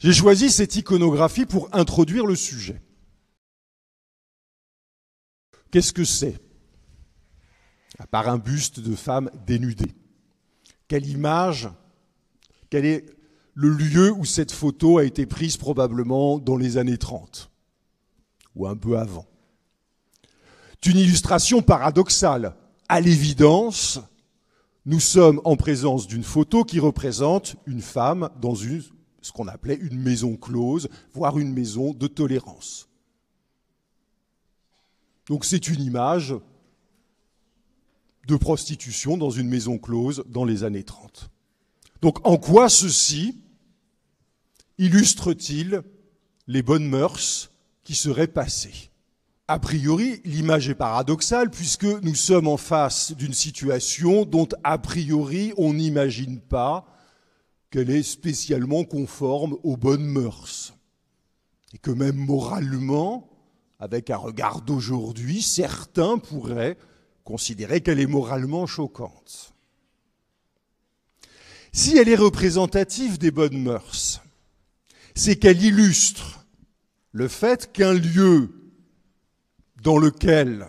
J'ai choisi cette iconographie pour introduire le sujet. Qu'est-ce que c'est? À part un buste de femme dénudée. Quelle image, quel est le lieu où cette photo a été prise probablement dans les années 30 ou un peu avant? C'est une illustration paradoxale. À l'évidence, nous sommes en présence d'une photo qui représente une femme dans ce qu'on appelait une maison close, voire une maison de tolérance. Donc c'est une image de prostitution dans une maison close dans les années 30. Donc en quoi ceci illustre-t-il les bonnes mœurs qui seraient passées? A priori, l'image est paradoxale puisque nous sommes en face d'une situation dont a priori on n'imagine pas qu'elle est spécialement conforme aux bonnes mœurs. Et que même moralement, avec un regard d'aujourd'hui, certains pourraient considérer qu'elle est moralement choquante. Si elle est représentative des bonnes mœurs, c'est qu'elle illustre le fait qu'un lieu dans lequel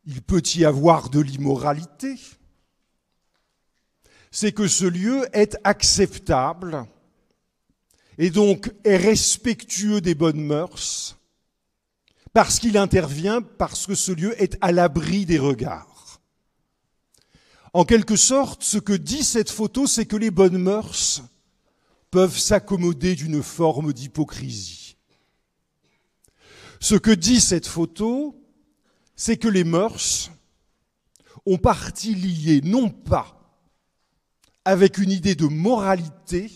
il peut y avoir de l'immoralité, c'est que ce lieu est acceptable et donc est respectueux des bonnes mœurs parce qu'il intervient, parce que ce lieu est à l'abri des regards. En quelque sorte, ce que dit cette photo, c'est que les bonnes mœurs peuvent s'accommoder d'une forme d'hypocrisie. Ce que dit cette photo, c'est que les mœurs ont partie liée, non pas avec une idée de moralité,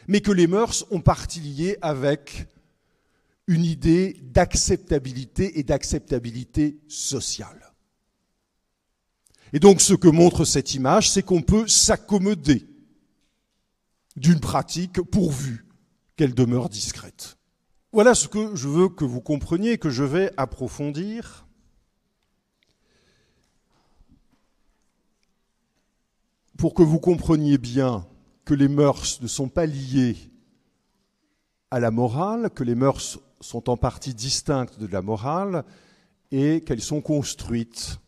mais que les mœurs ont partie liée avec une idée d'acceptabilité et d'acceptabilité sociale. Et donc ce que montre cette image, c'est qu'on peut s'accommoder d'une pratique pourvu qu'elle demeure discrète. Voilà ce que je veux que vous compreniez, que je vais approfondir. Pour que vous compreniez bien que les mœurs ne sont pas liées à la morale, que les mœurs sont en partie distinctes de la morale et qu'elles sont construites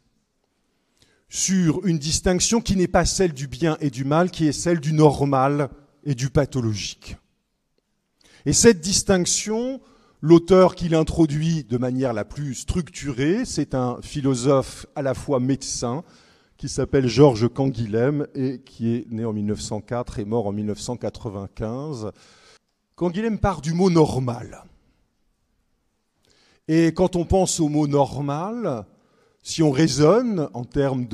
sur une distinction qui n'est pas celle du bien et du mal, qui est celle du normal et du pathologique. Et cette distinction, l'auteur qui l'introduit de manière la plus structurée, c'est un philosophe à la fois médecin, qui s'appelle Georges Canguilhem et qui est né en 1904 et mort en 1995. Canguilhem part du mot normal. Et quand on pense au mot normal, si on raisonne en termes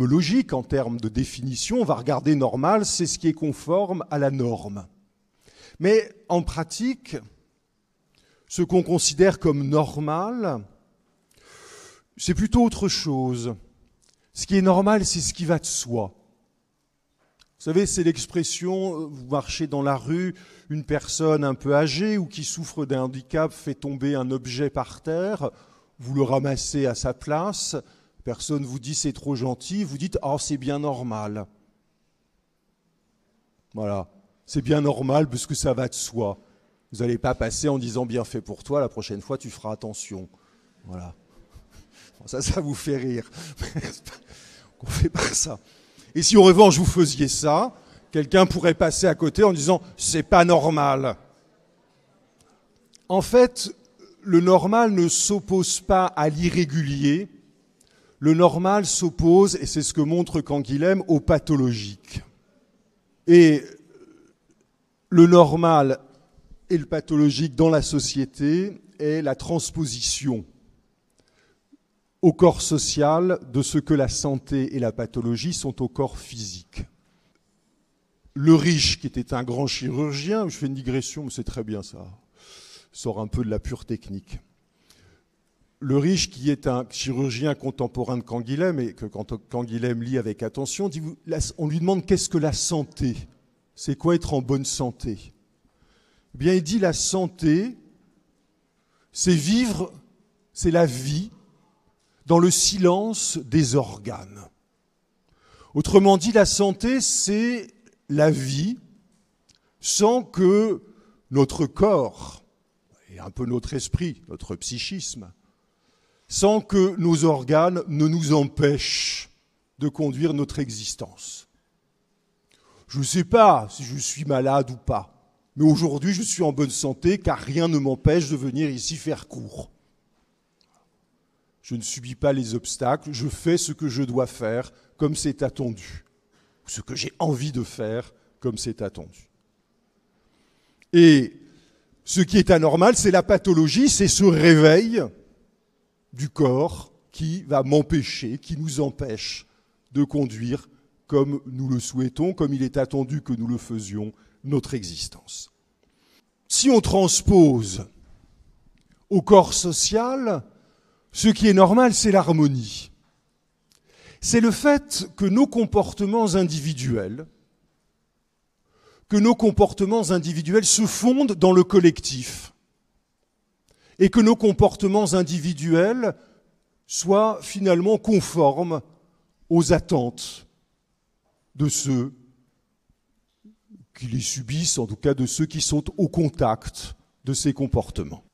logiques, en termes de définition, on va regarder normal, c'est ce qui est conforme à la norme. Mais en pratique, ce qu'on considère comme normal, c'est plutôt autre chose. Ce qui est normal, c'est ce qui va de soi. Vous savez, c'est l'expression, vous marchez dans la rue, une personne un peu âgée ou qui souffre d'un handicap fait tomber un objet par terre, vous le ramassez à sa place, personne vous dit c'est trop gentil, vous dites « oh, c'est bien normal ». Voilà, c'est bien normal parce que ça va de soi. Vous n'allez pas passer en disant « bien fait pour toi, la prochaine fois tu feras attention ». Voilà. Ça vous fait rire. On ne fait pas ça. Et si en revanche vous faisiez ça, quelqu'un pourrait passer à côté en disant « c'est pas normal ». En fait, le normal ne s'oppose pas à l'irrégulier. Le normal s'oppose, et c'est ce que montre Canguilhem, au pathologique. Et le normal et le pathologique dans la société est la transposition au corps social de ce que la santé et la pathologie sont au corps physique. Le riche, qui était un grand chirurgien, je fais une digression, mais c'est très bien ça, sort un peu de la pure technique. Le riche, qui est un chirurgien contemporain de Canguilhem, et que quand Canguilhem lit avec attention, on lui demande qu'est-ce que la santé ? C'est quoi être en bonne santé ? Eh bien, il dit la santé, c'est vivre, c'est la vie, dans le silence des organes. Autrement dit, la santé, c'est la vie sans que notre corps, et un peu notre esprit, notre psychisme, sans que nos organes ne nous empêchent de conduire notre existence. Je ne sais pas si je suis malade ou pas, mais aujourd'hui je suis en bonne santé car rien ne m'empêche de venir ici faire cours. Je ne subis pas les obstacles, je fais ce que je dois faire comme c'est attendu, ce que j'ai envie de faire comme c'est attendu. Et ce qui est anormal, c'est la pathologie, c'est ce réveil du corps qui va m'empêcher, qui nous empêche de conduire comme nous le souhaitons, comme il est attendu que nous le faisions, notre existence. Si on transpose au corps social, ce qui est normal, c'est l'harmonie. C'est le fait que nos comportements individuels se fondent dans le collectif et que nos comportements individuels soient finalement conformes aux attentes de ceux qui les subissent, en tout cas de ceux qui sont au contact de ces comportements.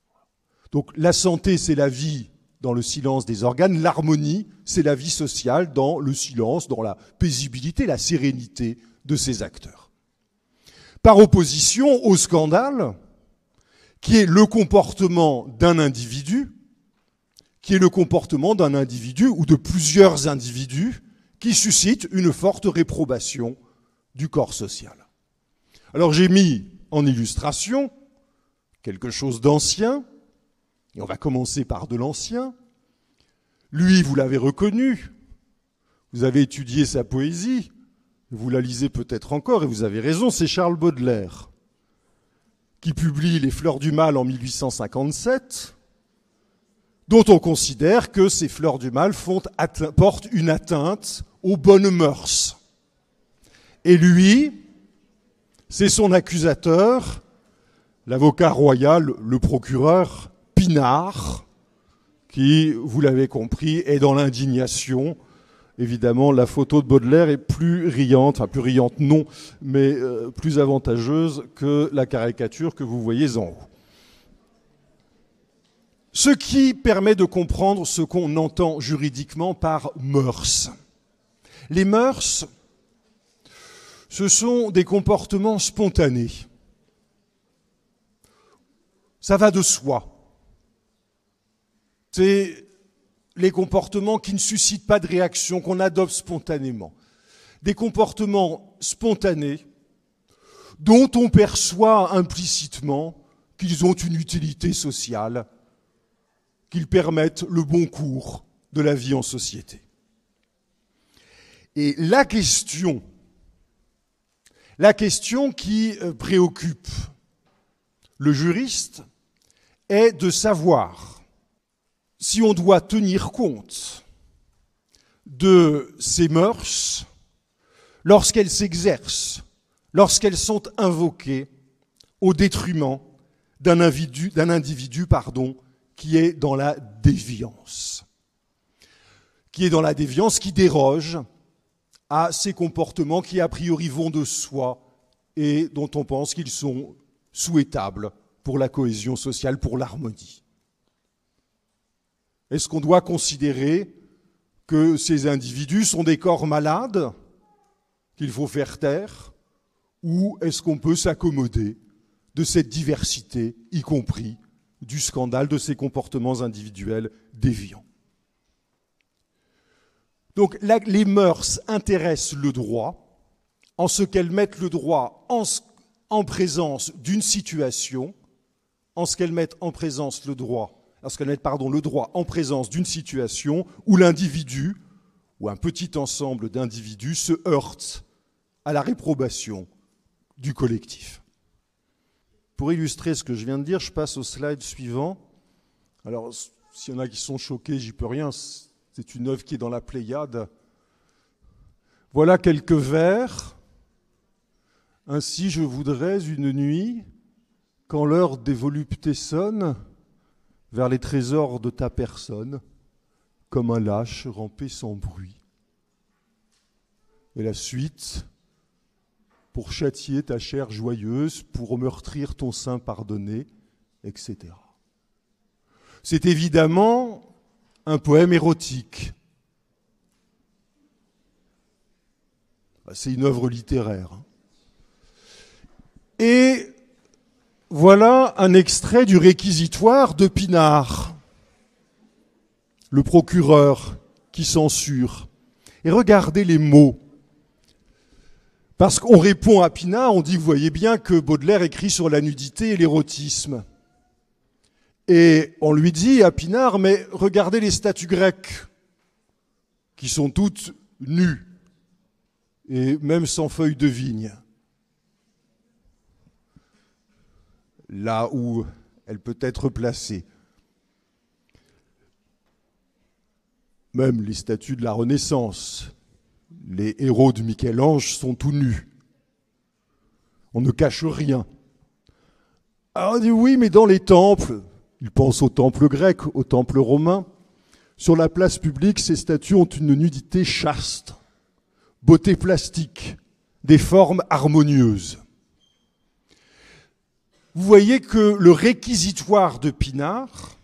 Donc la santé, c'est la vie dans le silence des organes, l'harmonie, c'est la vie sociale dans le silence, dans la paisibilité, la sérénité de ces acteurs. Par opposition au scandale, qui est le comportement d'un individu, ou de plusieurs individus, qui suscite une forte réprobation du corps social. Alors j'ai mis en illustration quelque chose d'ancien, et on va commencer par de l'ancien. Lui, vous l'avez reconnu, vous avez étudié sa poésie, vous la lisez peut-être encore, et vous avez raison, c'est Charles Baudelaire, qui publie Les Fleurs du Mal en 1857, dont on considère que ces fleurs du mal portent une atteinte aux bonnes mœurs. Et lui, c'est son accusateur, l'avocat royal, le procureur Pinard, qui, vous l'avez compris, est dans l'indignation. Évidemment, la photo de Baudelaire est plus riante non, mais plus avantageuse que la caricature que vous voyez en haut. Ce qui permet de comprendre ce qu'on entend juridiquement par mœurs. Les mœurs, ce sont des comportements spontanés. Ça va de soi. C'est les comportements qui ne suscitent pas de réaction, qu'on adopte spontanément. Des comportements spontanés dont on perçoit implicitement qu'ils ont une utilité sociale, qu'ils permettent le bon cours de la vie en société. Et la question qui préoccupe le juriste est de savoir si on doit tenir compte de ces mœurs lorsqu'elles s'exercent, lorsqu'elles sont invoquées au détriment d'un individu, qui est dans la déviance. Qui déroge à ces comportements qui, a priori, vont de soi et dont on pense qu'ils sont souhaitables pour la cohésion sociale, pour l'harmonie. Est-ce qu'on doit considérer que ces individus sont des corps malades qu'il faut faire taire, ou est-ce qu'on peut s'accommoder de cette diversité, y compris du scandale de ces comportements individuels déviants? Donc les mœurs intéressent le droit en ce qu'elles mettent le droit en présence d'une situation, lorsqu'elles mettent le droit en présence d'une situation où l'individu, ou un petit ensemble d'individus, se heurte à la réprobation du collectif. Pour illustrer ce que je viens de dire, je passe au slide suivant. Alors, s'il y en a qui sont choqués, j'y peux rien, c'est une œuvre qui est dans la Pléiade. Voilà quelques vers. Ainsi je voudrais une nuit, quand l'heure des voluptés sonne, vers les trésors de ta personne, comme un lâche ramper sans bruit. Et la suite, pour châtier ta chair joyeuse, pour meurtrir ton sein pardonné, etc. C'est évidemment un poème érotique. C'est une œuvre littéraire. Et voilà un extrait du réquisitoire de Pinard, le procureur qui censure. Et regardez les mots. Parce qu'on répond à Pinard, on dit, vous voyez bien que Baudelaire écrit sur la nudité et l'érotisme. Et on lui dit à Pinard, mais regardez les statues grecques, qui sont toutes nues, et même sans feuilles de vigne. Là où elle peut être placée. Même les statues de la Renaissance, les héros de Michel-Ange sont tout nus. On ne cache rien. Alors on dit oui, mais dans les temples, il pense aux temples grecs, aux temples romains, sur la place publique, ces statues ont une nudité chaste, beauté plastique, des formes harmonieuses. Vous voyez que le réquisitoire de Pinard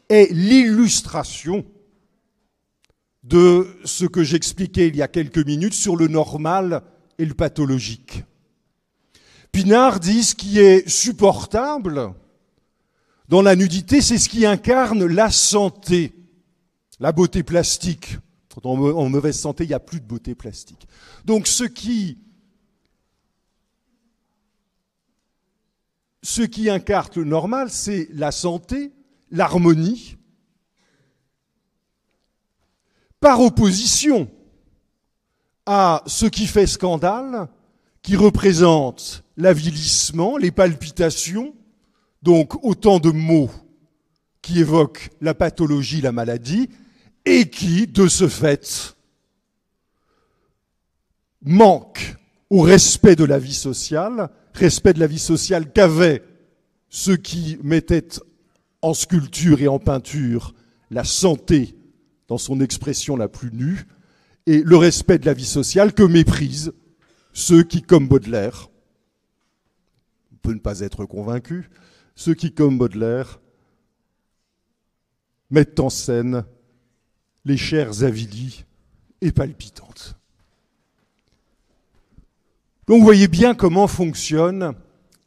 est l'illustration de ce que j'expliquais il y a quelques minutes sur le normal et le pathologique. Pinard dit ce qui est supportable dans la nudité, c'est ce qui incarne la santé, la beauté plastique. Quand on est en mauvaise santé, il n'y a plus de beauté plastique. Donc ce qui incarne le normal, c'est la santé, l'harmonie, par opposition à ce qui fait scandale, qui représente l'avilissement, les palpitations, donc autant de mots qui évoquent la pathologie, la maladie, et qui, de ce fait, manquent au respect de la vie sociale qu'avaient ceux qui mettaient en sculpture et en peinture la santé dans son expression la plus nue, et le respect de la vie sociale que méprisent ceux qui, comme Baudelaire, on peut ne pas être convaincu, ceux qui, comme Baudelaire, mettent en scène les chairs avilies et palpitantes. Donc vous voyez bien comment fonctionne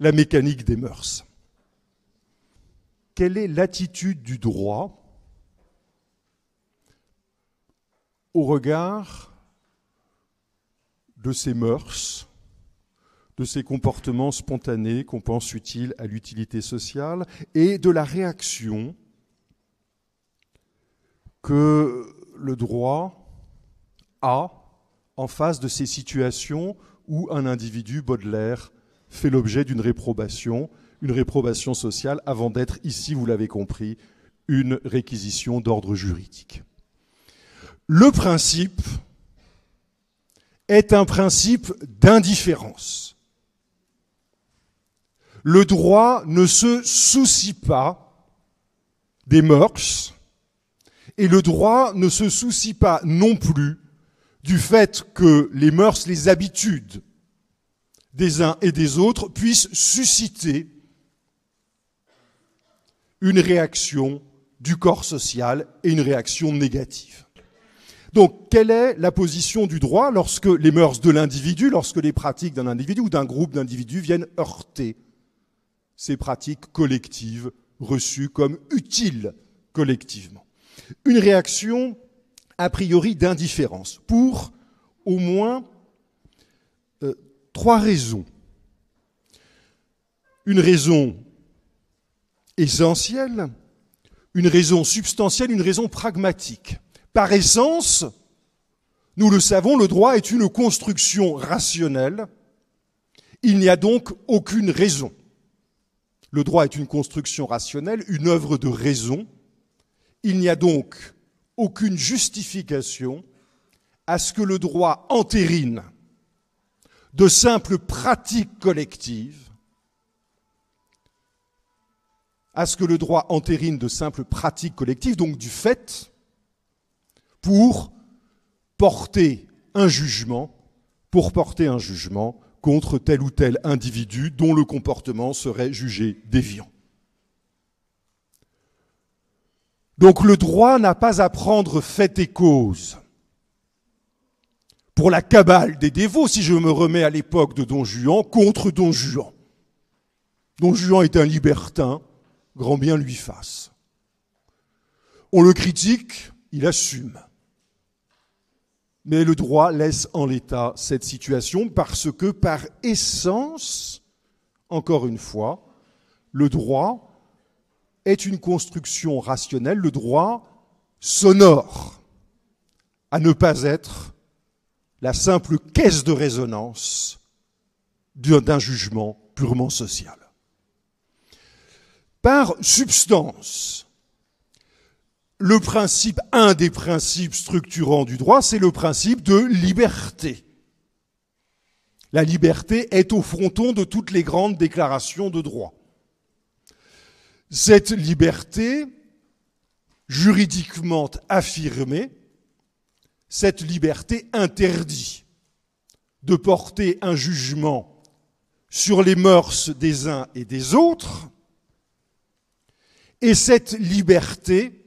la mécanique des mœurs. Quelle est l'attitude du droit au regard de ces mœurs, de ces comportements spontanés qu'on pense utiles à l'utilité sociale et de la réaction que le droit a en face de ces situations où un individu, Baudelaire, fait l'objet d'une réprobation sociale avant d'être, ici, vous l'avez compris, une réquisition d'ordre juridique. Le principe est un principe d'indifférence. Le droit ne se soucie pas des mœurs et le droit ne se soucie pas non plus du fait que les mœurs, les habitudes des uns et des autres puissent susciter une réaction du corps social et une réaction négative. Donc, quelle est la position du droit lorsque les mœurs de l'individu, lorsque les pratiques d'un individu ou d'un groupe d'individus viennent heurter ces pratiques collectives reçues comme utiles collectivement? Une réaction a priori d'indifférence pour au moins 3 raisons. Une raison essentielle, une raison substantielle, une raison pragmatique. Par essence, nous le savons, le droit est une construction rationnelle. Il n'y a donc aucune raison. Le droit est une construction rationnelle, une œuvre de raison. Il n'y a donc aucune justification à ce que le droit entérine de simples pratiques collectives, donc du fait, pour porter un jugement contre tel ou tel individu dont le comportement serait jugé déviant. Donc le droit n'a pas à prendre fait et cause. Pour la cabale des dévots, si je me remets à l'époque de Don Juan, contre Don Juan. Don Juan est un libertin, grand bien lui fasse. On le critique, il assume. Mais le droit laisse en l'état cette situation parce que, par essence, encore une fois, le droit est une construction rationnelle, le droit sonore, à ne pas être la simple caisse de résonance d'un jugement purement social. Par substance, un des principes structurants du droit, c'est le principe de liberté. La liberté est au fronton de toutes les grandes déclarations de droit. Cette liberté, juridiquement affirmée, cette liberté interdit de porter un jugement sur les mœurs des uns et des autres, et cette liberté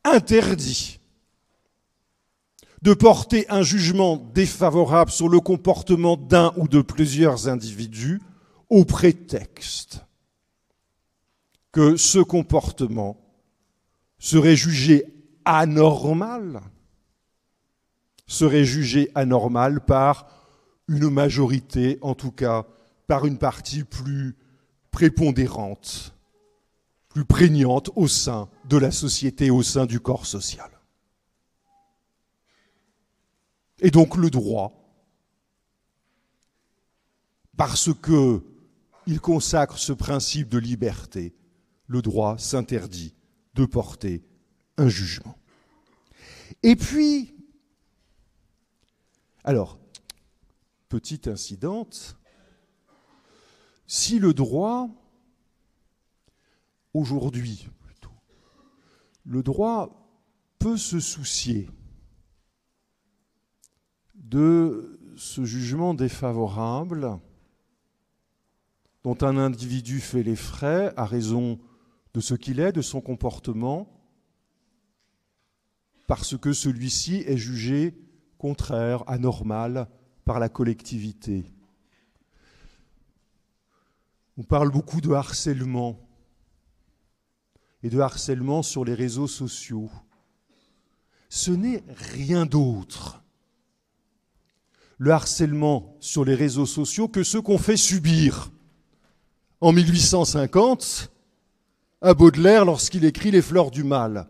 interdit de porter un jugement défavorable sur le comportement d'un ou de plusieurs individus au prétexte que ce comportement serait jugé anormal par une majorité, en tout cas par une partie plus prépondérante, plus prégnante au sein de la société, au sein du corps social. Et donc le droit, parce qu'il consacre ce principe de liberté, le droit s'interdit de porter un jugement. Et puis, alors, petite incidente, si le droit, aujourd'hui plutôt, le droit peut se soucier de ce jugement défavorable dont un individu fait les frais à raison de ce qu'il est, de son comportement, parce que celui-ci est jugé contraire, anormal par la collectivité. On parle beaucoup de harcèlement et de harcèlement sur les réseaux sociaux. Ce n'est rien d'autre, le harcèlement sur les réseaux sociaux, que ce qu'on fait subir en 1850 à Baudelaire lorsqu'il écrit Les Fleurs du Mal.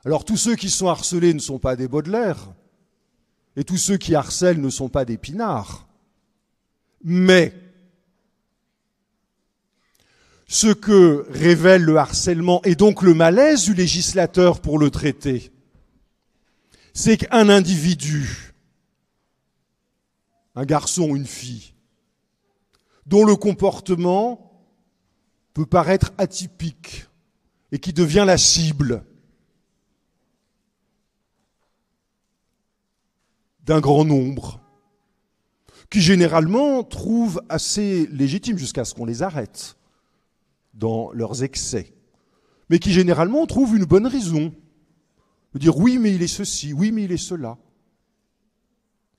Alors tous ceux qui sont harcelés ne sont pas des Baudelaire, et tous ceux qui harcèlent ne sont pas des Pinard. Mais ce que révèle le harcèlement, et donc le malaise du législateur pour le traiter, c'est qu'un individu, un garçon ou une fille, dont le comportement peut paraître atypique et qui devient la cible d'un grand nombre, qui généralement trouvent assez légitime, jusqu'à ce qu'on les arrête dans leurs excès, mais qui généralement trouvent une bonne raison de dire oui mais il est ceci, oui mais il est cela.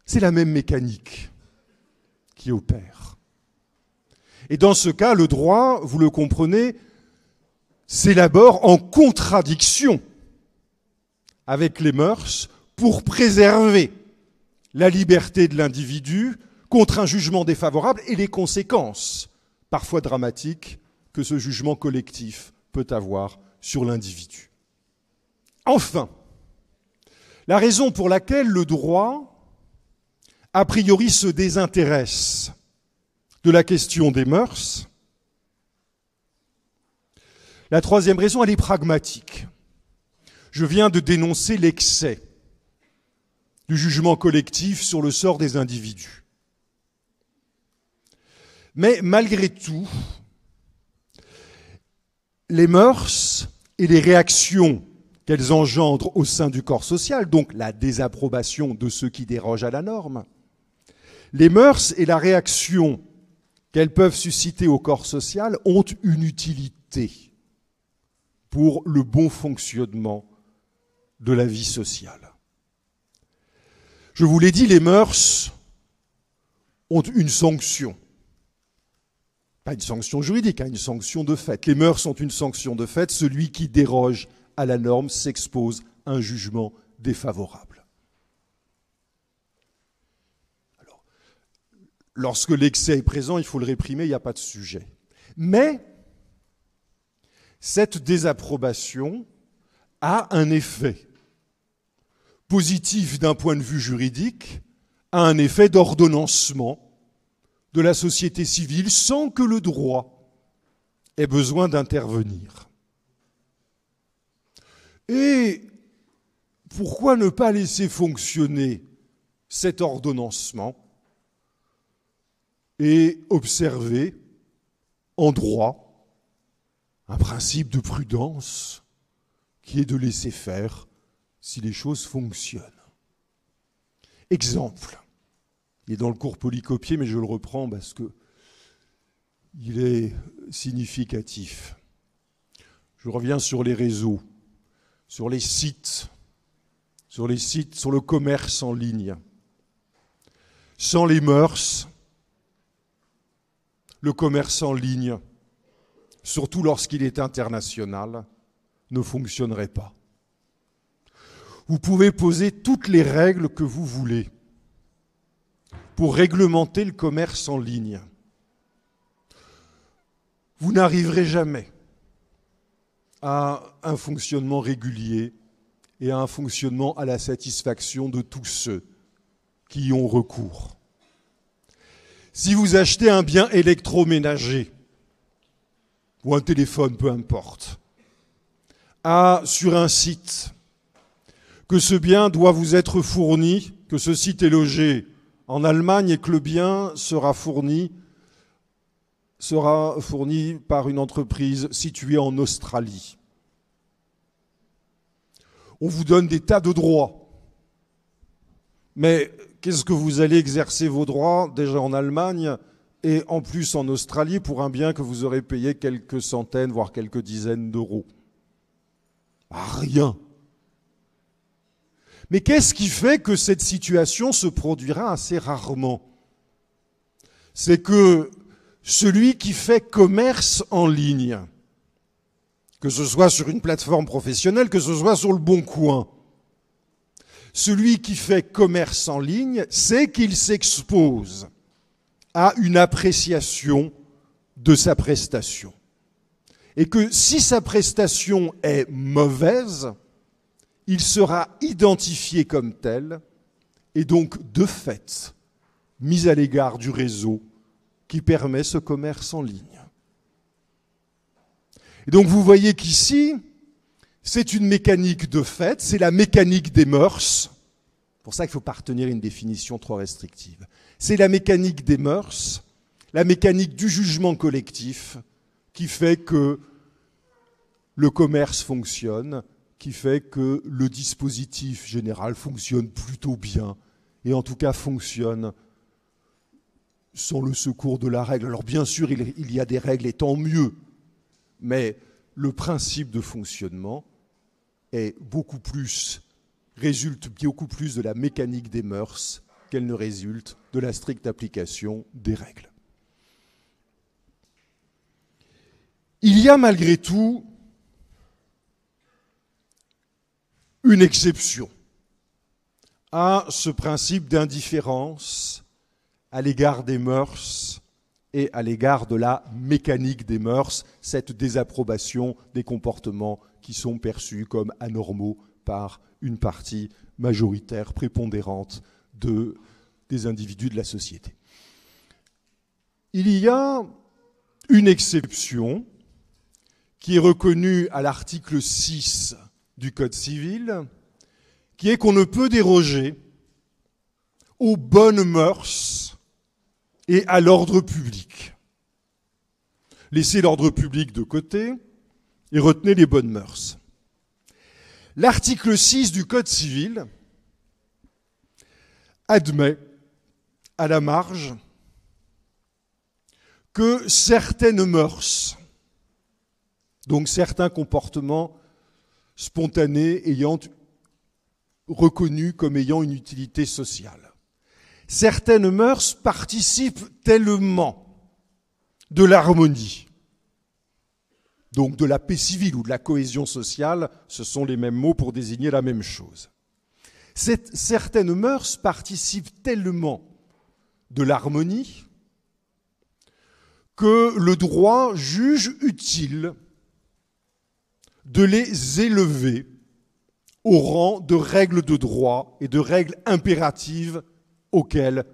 C'est la même mécanique qui opère. Et dans ce cas, le droit, vous le comprenez, s'élabore en contradiction avec les mœurs pour préserver la liberté de l'individu contre un jugement défavorable et les conséquences, parfois dramatiques, que ce jugement collectif peut avoir sur l'individu. Enfin, la raison pour laquelle le droit, a priori, se désintéresse de la question des mœurs, la troisième raison, elle est pragmatique. Je viens de dénoncer l'excès du jugement collectif sur le sort des individus. Mais malgré tout, les mœurs et les réactions qu'elles engendrent au sein du corps social, donc la désapprobation de ceux qui dérogent à la norme, Les mœurs et la réaction qu'elles peuvent susciter au corps social ont une utilité pour le bon fonctionnement de la vie sociale. Je vous l'ai dit, les mœurs ont une sanction. Pas une sanction juridique, une sanction de fait. Les mœurs sont une sanction de fait. Celui qui déroge à la norme s'expose à un jugement défavorable. Alors, lorsque l'excès est présent, il faut le réprimer, il n'y a pas de sujet. Mais cette désapprobation a un effet positif d'un point de vue juridique, a un effet d'ordonnancement de la société civile sans que le droit ait besoin d'intervenir. Et pourquoi ne pas laisser fonctionner cet ordonnancement et observer en droit un principe de prudence qui est de laisser faire si les choses fonctionnent. Exemple. Il est dans le cours polycopié, mais je le reprends parce qu'il est significatif. Je reviens sur les réseaux, sur les sites, sur le commerce en ligne. Sans les mœurs, le commerce en ligne, surtout lorsqu'il est international, ne fonctionnerait pas. Vous pouvez poser toutes les règles que vous voulez pour réglementer le commerce en ligne. Vous n'arriverez jamais à un fonctionnement régulier et à un fonctionnement à la satisfaction de tous ceux qui y ont recours. Si vous achetez un bien électroménager ou un téléphone, peu importe, sur un site, que ce bien doit vous être fourni, que ce site est logé en Allemagne et que le bien sera fourni par une entreprise située en Australie. On vous donne des tas de droits. Mais qu'est-ce que vous allez exercer vos droits déjà en Allemagne et en plus en Australie pour un bien que vous aurez payé quelques centaines, voire quelques dizaines d'euros? Rien. Mais qu'est-ce qui fait que cette situation se produira assez rarement? C'est que celui qui fait commerce en ligne, que ce soit sur une plateforme professionnelle, que ce soit sur le Bon Coin, celui qui fait commerce en ligne, c'est qu'il s'expose à une appréciation de sa prestation. Et que si sa prestation est mauvaise, il sera identifié comme tel et donc, de fait, mis à l'égard du réseau qui permet ce commerce en ligne. Et donc, vous voyez qu'ici, c'est une mécanique de fait, c'est la mécanique des mœurs. C'est pour ça qu'il ne faut pas retenir une définition trop restrictive. C'est la mécanique des mœurs, la mécanique du jugement collectif qui fait que le commerce fonctionne, qui fait que le dispositif général fonctionne plutôt bien, et en tout cas fonctionne sans le secours de la règle. Alors bien sûr, il y a des règles, et tant mieux, mais le principe de fonctionnement résulte beaucoup plus de la mécanique des mœurs qu'elle ne résulte de la stricte application des règles. Il y a malgré tout une exception à ce principe d'indifférence à l'égard des mœurs et à l'égard de la mécanique des mœurs, cette désapprobation des comportements qui sont perçus comme anormaux par une partie majoritaire, prépondérante des individus de la société. Il y a une exception qui est reconnue à l'article 6 du Code civil, qui est qu'on ne peut déroger aux bonnes mœurs et à l'ordre public. Laissez l'ordre public de côté et retenez les bonnes mœurs. L'article 6 du Code civil admet à la marge que certaines mœurs, donc certains comportements spontanés ayant reconnu comme ayant une utilité sociale, certaines mœurs participent tellement de l'harmonie, donc de la paix civile ou de la cohésion sociale, ce sont les mêmes mots pour désigner la même chose. Certaines mœurs participent tellement de l'harmonie que le droit juge utile de les élever au rang de règles de droit et de règles impératives auxquelles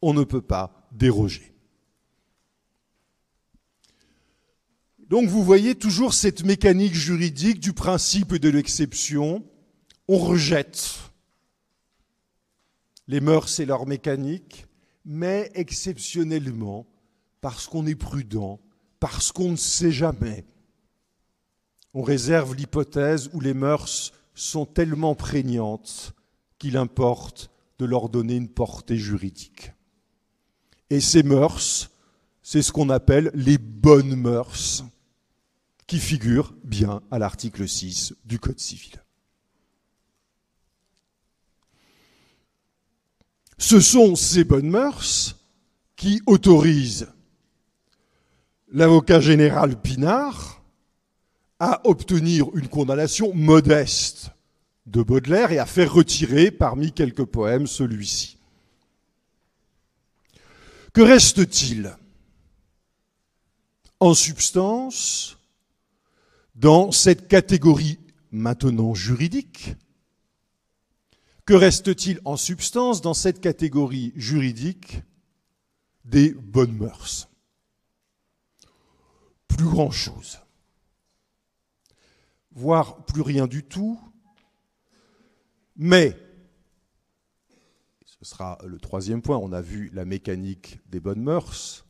on ne peut pas déroger. Donc vous voyez toujours cette mécanique juridique du principe et de l'exception. On rejette les mœurs et leur mécanique, mais exceptionnellement, parce qu'on est prudent, parce qu'on ne sait jamais, on réserve l'hypothèse où les mœurs sont tellement prégnantes qu'il importe de leur donner une portée juridique. Et ces mœurs, c'est ce qu'on appelle les bonnes mœurs, qui figurent bien à l'article 6 du Code civil. Ce sont ces bonnes mœurs qui autorisent l'avocat général Pinard à obtenir une condamnation modeste de Baudelaire et à faire retirer parmi quelques poèmes celui-ci. Que reste-t-il en substance dans cette catégorie maintenant juridique? Que reste-t-il en substance dans cette catégorie juridique des bonnes mœurs? Plus grand-chose, voire plus rien du tout, mais, ce sera le troisième point, on a vu la mécanique des bonnes mœurs,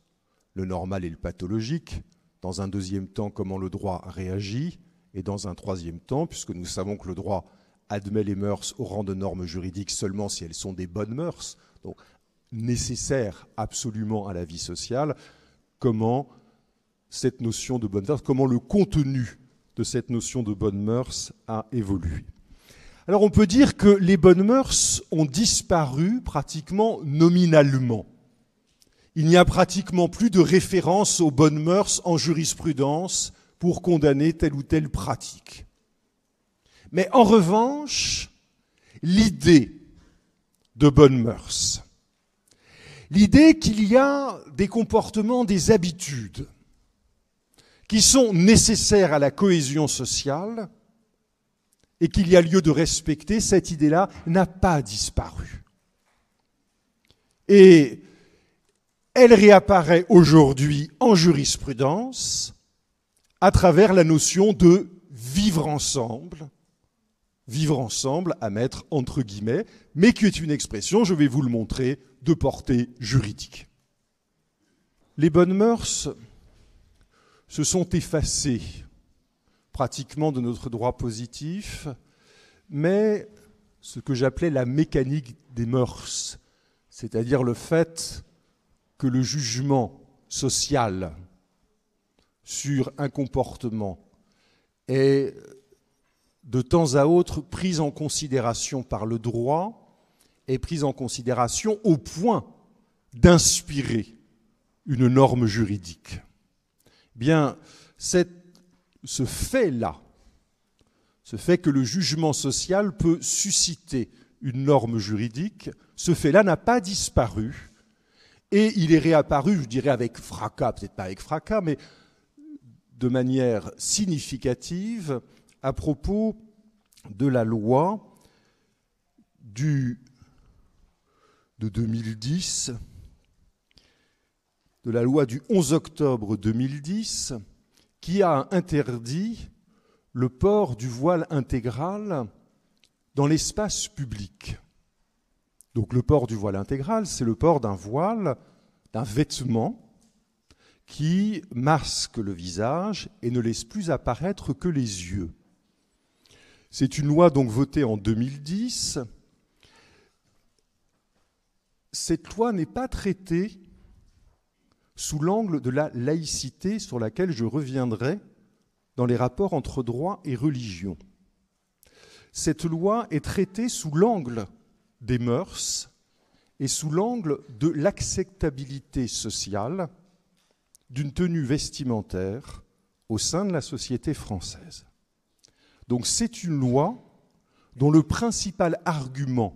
le normal et le pathologique, dans un deuxième temps comment le droit réagit, et dans un troisième temps, puisque nous savons que le droit admet les mœurs au rang de normes juridiques seulement si elles sont des bonnes mœurs, donc nécessaires absolument à la vie sociale, comment cette notion de bonne mœurs, comment le contenu de cette notion de bonnes mœurs a évolué. Alors on peut dire que les bonnes mœurs ont disparu pratiquement nominalement. Il n'y a pratiquement plus de référence aux bonnes mœurs en jurisprudence pour condamner telle ou telle pratique. Mais en revanche, l'idée de bonnes mœurs, l'idée qu'il y a des comportements, des habitudes qui sont nécessaires à la cohésion sociale et qu'il y a lieu de respecter, cette idée-là n'a pas disparu. Et elle réapparaît aujourd'hui en jurisprudence à travers la notion de vivre ensemble à mettre entre guillemets, mais qui est une expression, je vais vous le montrer, de portée juridique. Les bonnes mœurs se sont effacées pratiquement de notre droit positif, mais ce que j'appelais la mécanique des mœurs, c'est-à-dire le fait que le jugement social sur un comportement est de temps à autre prise en considération par le droit, est prise en considération au point d'inspirer une norme juridique. Bien, ce fait-là, ce fait que le jugement social peut susciter une norme juridique, ce fait-là n'a pas disparu et il est réapparu, je dirais avec fracas, peut-être pas avec fracas, mais de manière significative à propos de la loi de 2010, de la loi du 11 octobre 2010, qui a interdit le port du voile intégral dans l'espace public. Donc le port du voile intégral, c'est le port d'un voile, d'un vêtement qui masque le visage et ne laisse plus apparaître que les yeux. C'est une loi donc votée en 2010 cette loi n'est pas traitée sous l'angle de la laïcité sur laquelle je reviendrai dans les rapports entre droit et religion. Cette loi est traitée sous l'angle des mœurs et sous l'angle de l'acceptabilité sociale d'une tenue vestimentaire au sein de la société française. Donc c'est une loi dont le principal argument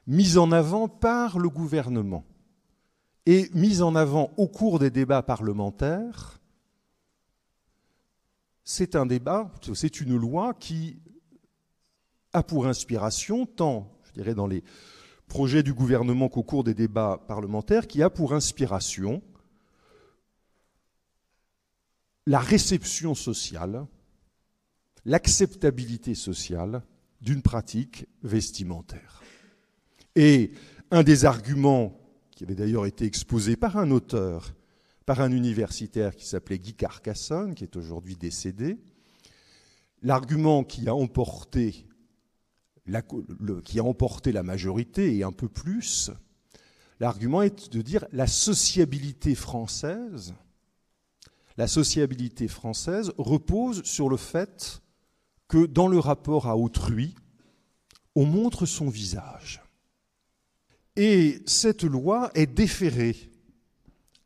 mis en avant par le gouvernement et mis en avant au cours des débats parlementaires, c'est une loi qui a pour inspiration, tant, je dirais, dans les projets du gouvernement qu'au cours des débats parlementaires, qui a pour inspiration la réception sociale, l'acceptabilité sociale d'une pratique vestimentaire. Et un des arguments qui avait d'ailleurs été exposé par un auteur, par un universitaire qui s'appelait Guy Carcassonne, qui est aujourd'hui décédé, l'argument qui a emporté la majorité et un peu plus, l'argument est de dire la sociabilité française repose sur le fait que dans le rapport à autrui, on montre son visage. Et cette loi est déférée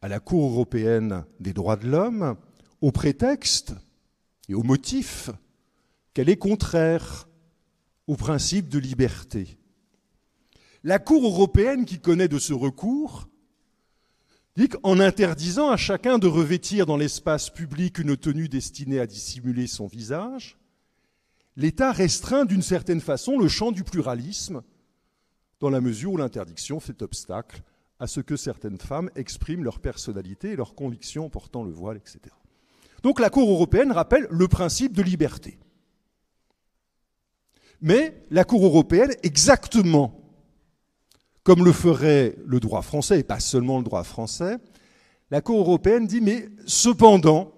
à la Cour européenne des droits de l'homme au prétexte et au motif qu'elle est contraire au principe de liberté. La Cour européenne, qui connaît de ce recours, dit qu'en interdisant à chacun de revêtir dans l'espace public une tenue destinée à dissimuler son visage, l'État restreint d'une certaine façon le champ du pluralisme dans la mesure où l'interdiction fait obstacle à ce que certaines femmes expriment leur personnalité et leurs convictions en portant le voile, etc. Donc la Cour européenne rappelle le principe de liberté. Mais la Cour européenne, exactement comme le ferait le droit français, et pas seulement le droit français, la Cour européenne dit, mais cependant,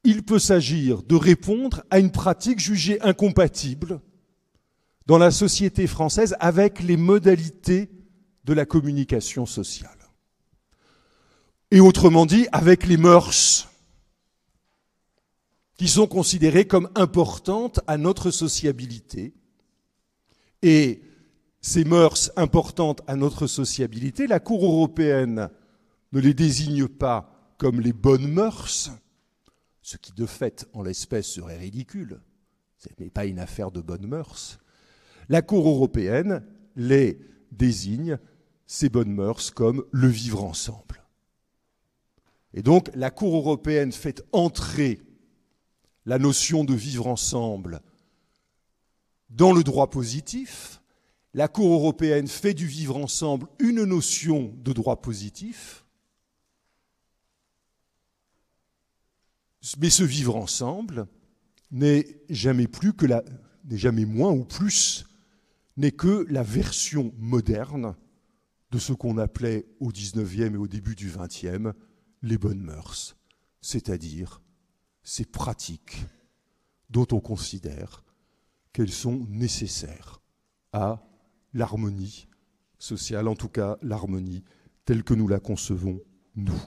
il peut s'agir de répondre à une pratique jugée incompatible dans la société française avec les modalités de la communication sociale. Et autrement dit, avec les mœurs qui sont considérées comme importantes à notre sociabilité. Et ces mœurs importantes à notre sociabilité, la Cour européenne ne les désigne pas comme les bonnes mœurs, ce qui de fait, en l'espèce, serait ridicule. Ce n'est pas une affaire de bonnes mœurs. La Cour européenne les désigne, ces bonnes mœurs, comme le vivre ensemble. Et donc, la Cour européenne fait entrer la notion de vivre ensemble dans le droit positif. La Cour européenne fait du vivre ensemble une notion de droit positif. Mais ce vivre ensemble n'est jamais moins ou plus, n'est que la version moderne de ce qu'on appelait au XIXe et au début du XXe les bonnes mœurs, c'est-à-dire ces pratiques dont on considère qu'elles sont nécessaires à l'harmonie sociale, en tout cas l'harmonie telle que nous la concevons, nous.